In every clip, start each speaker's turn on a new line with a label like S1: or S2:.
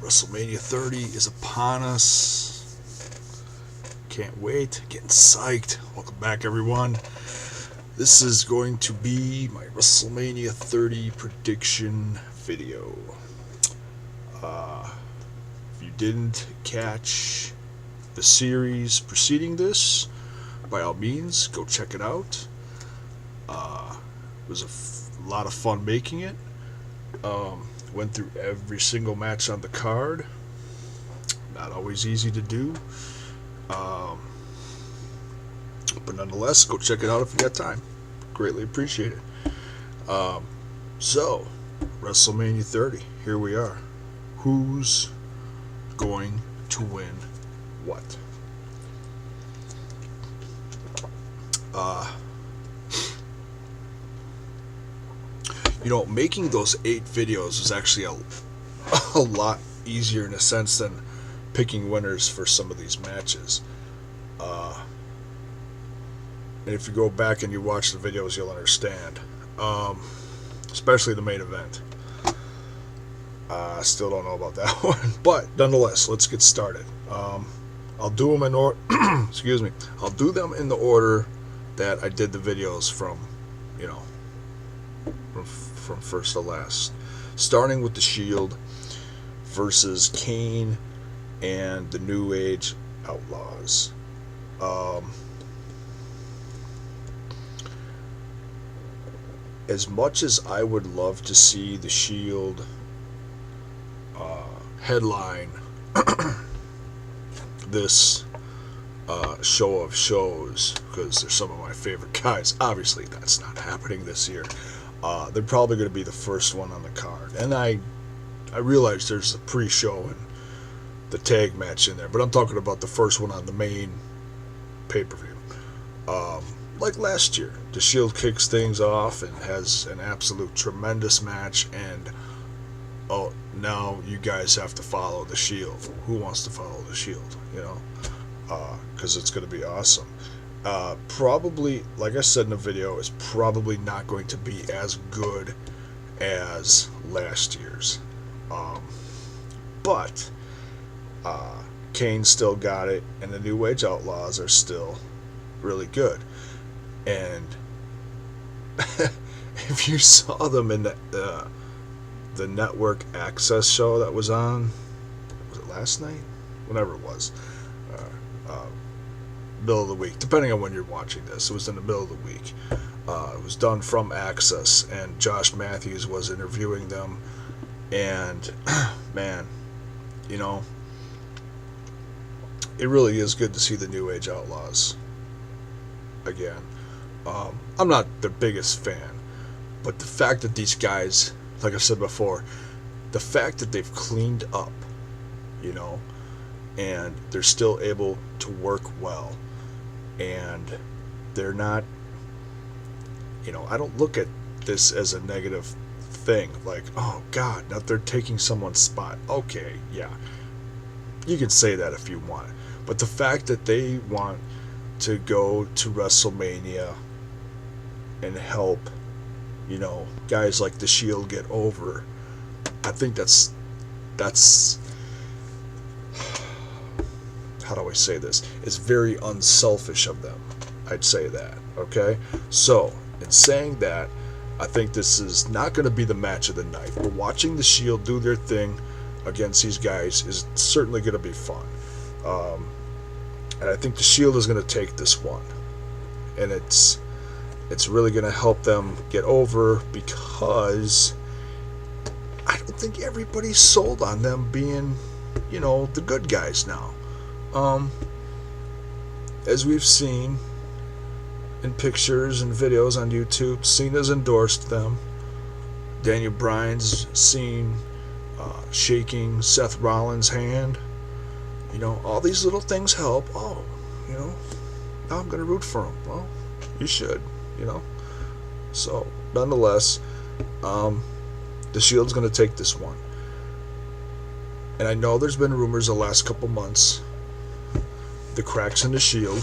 S1: WrestleMania 30 is upon us. Can't wait. Getting psyched. Welcome back, everyone. This is going to be my WrestleMania 30 prediction video. If you didn't catch the series preceding this, by all means, go check it out. It was a lot of fun making it. Went through every single match on the card. Not always easy to do. But nonetheless, go check it out if you got time. Greatly appreciate it. So, WrestleMania 30. Here we are. Who's going to win what? Making those 8 videos was actually a lot easier in a sense than picking winners for some of these matches. And if you go back and you watch the videos, you'll understand. Especially the main event. I still don't know about that one. But nonetheless, let's get started. I'll do them in order. Excuse me. I'll do them in the order that I did the videos from first to last. Starting with the Shield versus Kane and the New Age Outlaws. As much as I would love to see the Shield headline this show of shows, because they're some of my favorite guys, obviously that's not happening this year. They're probably going to be the first one on the card. And I realize there's the pre-show and the tag match in there, but I'm talking about the first one on the main pay-per-view. Like last year, the Shield kicks things off and has an absolute tremendous match, and now you guys have to follow the Shield. Who wants to follow the Shield? Because it's going to be awesome. Probably, like I said in the video, is probably not going to be as good as last year's. But Kane still got it, and the New Age Outlaws are still really good. And if you saw them in the network access show that was on, was it last night? Whenever it was. Middle of the week, depending on when you're watching this. It was in the middle of the week. It was done from Access, and Josh Matthews was interviewing them. And man, it really is good to see the New Age Outlaws again. I'm not their biggest fan, but the fact that these guys, like I said before, the fact that they've cleaned up, and they're still able to work well, and they're not, I don't look at this as a negative thing, like, oh God, now they're taking someone's spot. Okay, yeah, you can say that if you want, but the fact that they want to go to WrestleMania and help, guys like the Shield get over, I think that's how do I say this? It's very unselfish of them. I'd say that. Okay? So, in saying that, I think this is not going to be the match of the night. But watching the Shield do their thing against these guys is certainly going to be fun. And I think the Shield is going to take this one. And it's really going to help them get over, because I don't think everybody's sold on them being, the good guys now. As we've seen in pictures and videos on YouTube, Cena's endorsed them. Daniel Bryan's seen shaking Seth Rollins' hand. All these little things help. Now I'm going to root for him. Well, you should, So, nonetheless, the Shield's going to take this one. And I know there's been rumors the last couple months. The cracks in the Shield.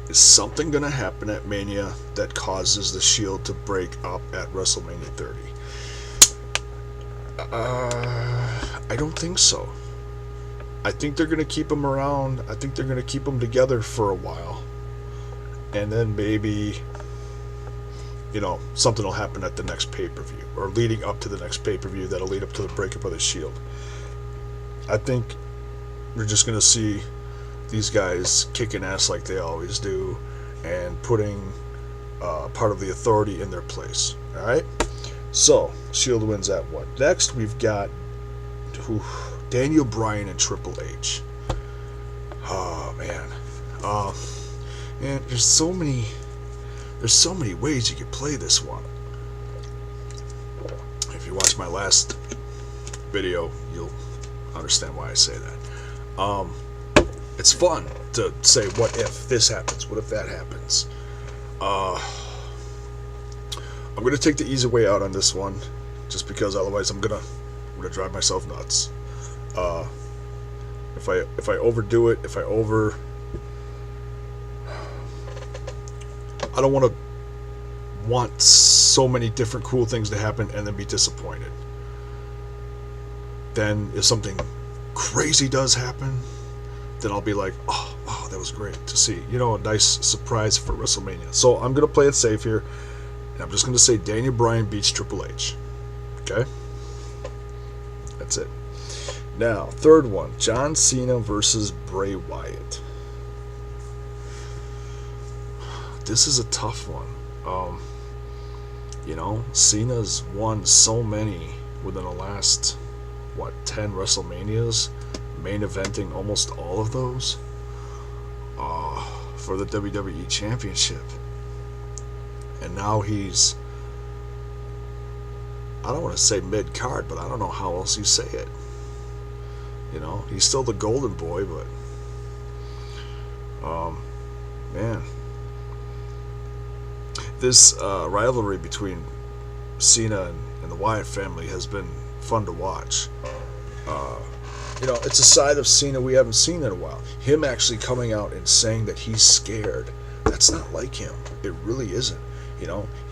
S1: Is something going to happen at Mania that causes the Shield to break up at WrestleMania 30? I don't think so. I think they're going to keep them around. I think they're going to keep them together for a while. And then maybe, something will happen at the next pay-per-view, or leading up to the next pay-per-view that'll lead up to the breakup of the Shield. I think we're just going to see these guys kicking ass like they always do, and putting part of the authority in their place. Alright? So, Shield wins at what? Next, we've got Daniel Bryan and Triple H. Oh, man. And there's so many ways you could play this one. If you watch my last video, you'll understand why I say that. It's fun to say, what if this happens? What if that happens? I'm going to take the easy way out on this one, just because otherwise I'm gonna drive myself nuts. If I overdo it, I don't want so many different cool things to happen and then be disappointed. Then if something crazy does happen, then I'll be like, oh, wow, that was great to see. A nice surprise for WrestleMania. So I'm going to play it safe here, and I'm just going to say Daniel Bryan beats Triple H. Okay? That's it. Now, third one, John Cena versus Bray Wyatt. This is a tough one. Cena's won so many within the last, 10 WrestleManias, main eventing almost all of those for the WWE Championship. And now he's, I don't want to say mid-card, but I don't know how else you say it. He's still the golden boy, but man, this rivalry between Cena and the Wyatt family has been fun to watch. It's a side of Cena we haven't seen in a while. Him actually coming out and saying that he's scared. That's not like him. It really isn't.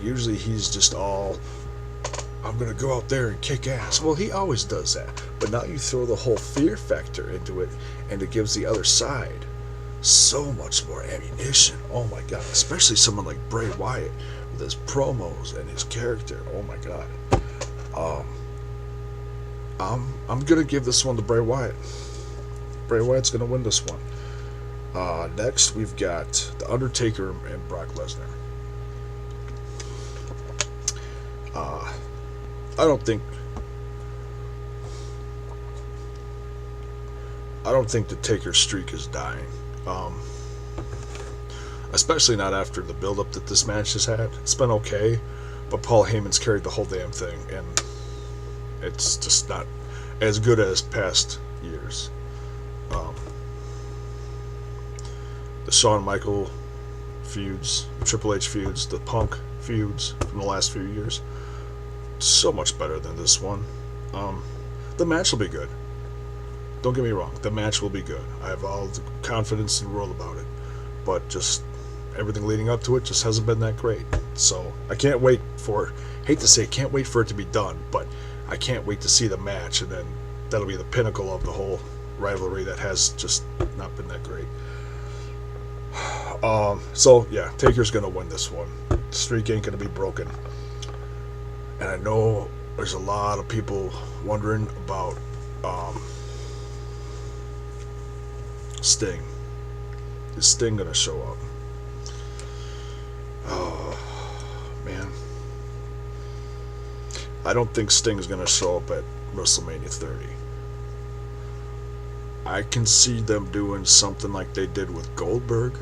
S1: Usually he's just all, I'm going to go out there and kick ass. Well, he always does that. But now you throw the whole fear factor into it, and it gives the other side so much more ammunition. Oh my God. Especially someone like Bray Wyatt with his promos and his character. Oh my God. I'm going to give this one to Bray Wyatt. Bray Wyatt's going to win this one. Next, we've got The Undertaker and Brock Lesnar. I don't think the Taker streak is dying. Especially not after the build-up that this match has had. It's been okay, but Paul Heyman's carried the whole damn thing, and it's just not as good as past years. The Shawn Michael feuds, the Triple H feuds, the Punk feuds from the last few years, so much better than this one. The match will be good. Don't get me wrong, the match will be good. I have all the confidence in the world about it, but just everything leading up to it just hasn't been that great. So I can't wait for, hate to say, can't wait for it to be done, but I can't wait to see the match, and then that'll be the pinnacle of the whole rivalry that has just not been that great. So yeah, Taker's gonna win this one. The streak ain't gonna be broken. And I know there's a lot of people wondering about Sting. Is Sting gonna show up? Oh man, I don't think Sting's gonna show up at WrestleMania 30. I can see them doing something like they did with Goldberg.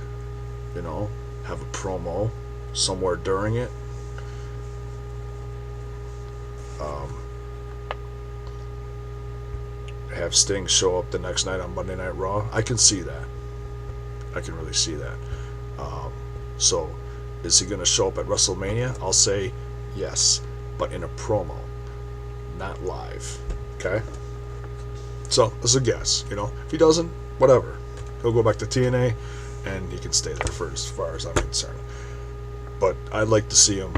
S1: Have a promo somewhere during it. Have Sting show up the next night on Monday Night Raw. I can see that. I can really see that. So, is he going to show up at WrestleMania? I'll say yes, but in a promo, not live. Okay? So, as a guess, if he doesn't, whatever. He'll go back to TNA, and he can stay there for as far as I'm concerned. But I'd like to see him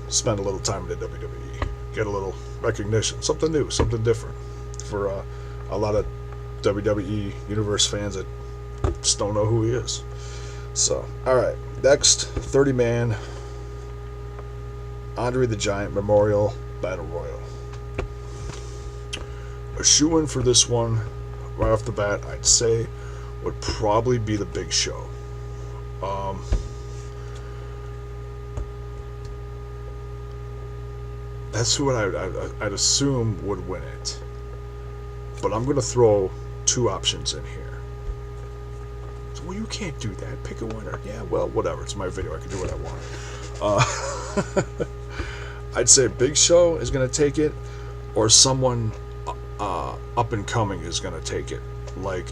S1: spend a little time in the WWE. get a little recognition, something new, something different for a lot of WWE Universe fans that just don't know who he is. So, alright, next 30-man Andre the Giant Memorial Battle Royal. A shoo-in for this one, right off the bat, I'd say, would probably be the Big Show. That's who I'd assume would win it. But I'm going to throw two options in here. So, well, you can't do that. Pick a winner. Yeah, well, whatever. It's my video. I can do what I want. I'd say Big Show is going to take it, or someone up and coming is going to take it. Like,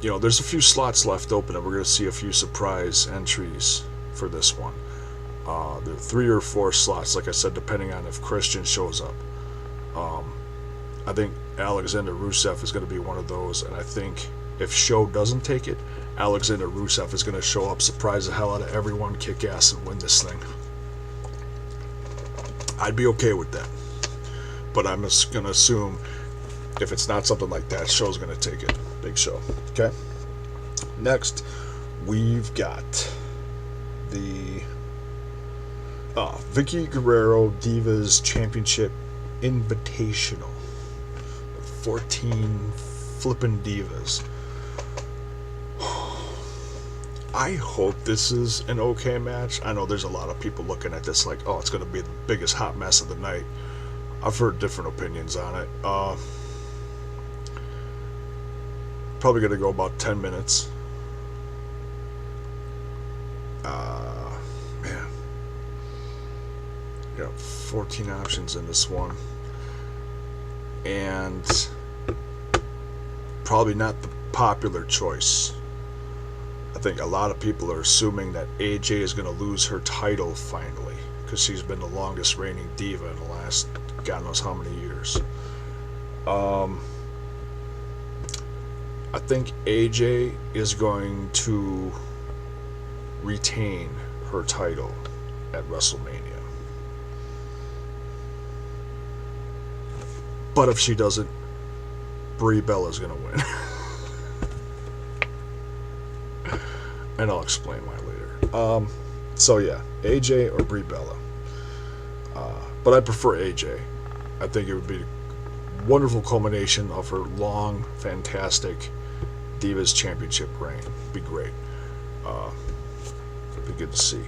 S1: there's a few slots left open, and we're going to see a few surprise entries for this one. There are 3 or 4 slots, like I said, depending on if Christian shows up. I think Alexander Rusev is going to be one of those, and I think if Show doesn't take it, Alexander Rusev is going to show up, surprise the hell out of everyone, kick ass, and win this thing. I'd be okay with that. But I'm just going to assume if it's not something like that, Show's going to take it. Big Show. Okay? Next, we've got the Vicky Guerrero Divas Championship Invitational. 14 flippin' divas. I hope this is an okay match. I know there's a lot of people looking at this like, oh, it's going to be the biggest hot mess of the night. I've heard different opinions on it. Probably going to go about 10 minutes. Man. 14 options in this one. And probably not the popular choice. I think a lot of people are assuming that AJ is going to lose her title finally, because she's been the longest reigning diva in the last God knows how many years. I think AJ is going to retain her title at WrestleMania. But if she doesn't, Brie Bell is going to win. And I'll explain why later. So yeah, AJ or Brie Bella. But I prefer AJ. I think it would be a wonderful culmination of her long, fantastic Divas Championship reign. Be great. Be good to see.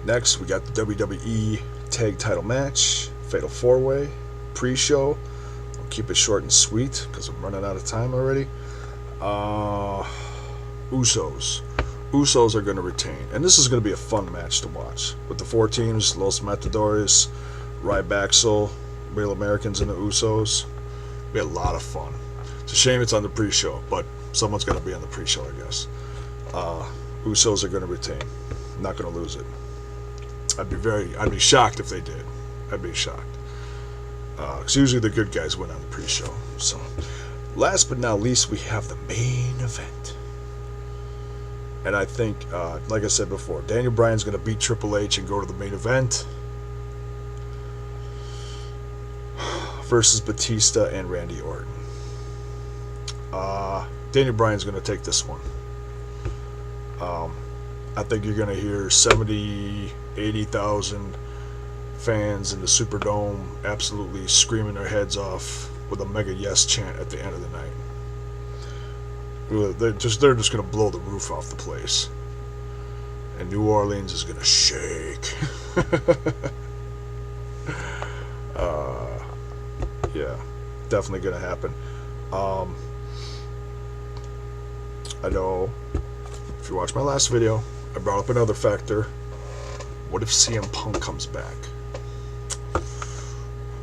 S1: Next, we got the WWE Tag Title match, Fatal 4-Way, pre-show. I'll keep it short and sweet because I'm running out of time already. Usos. Usos are going to retain. And this is going to be a fun match to watch. With the 4 teams, Los Matadores, Ryback, Real Americans, and the Usos. It'll be a lot of fun. It's a shame it's on the pre-show, but someone's going to be on the pre-show, I guess. Usos are going to retain. Not going to lose it. I'd be shocked if they did. I'd be shocked. Because usually the good guys win on the pre-show. So, last but not least, we have the main event. And I think, like I said before, Daniel Bryan's going to beat Triple H and go to the main event. Versus Batista and Randy Orton. Daniel Bryan's going to take this one. I think you're going to hear 70, 80,000 fans in the Superdome absolutely screaming their heads off with a mega yes chant at the end of the night. They're just going to blow the roof off the place. And New Orleans is going to shake. Yeah, definitely going to happen. I know, if you watched my last video, I brought up another factor. What if CM Punk comes back?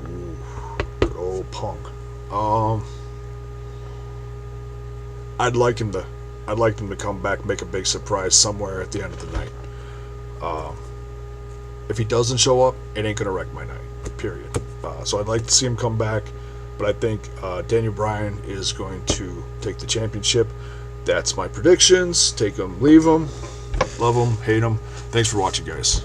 S1: Ooh, good old Punk. I'd like him to come back, make a big surprise somewhere at the end of the night. If he doesn't show up, it ain't gonna wreck my night. Period. So I'd like to see him come back, but I think Daniel Bryan is going to take the championship. That's my predictions. Take them, leave them. Love them, hate them. Thanks for watching, guys.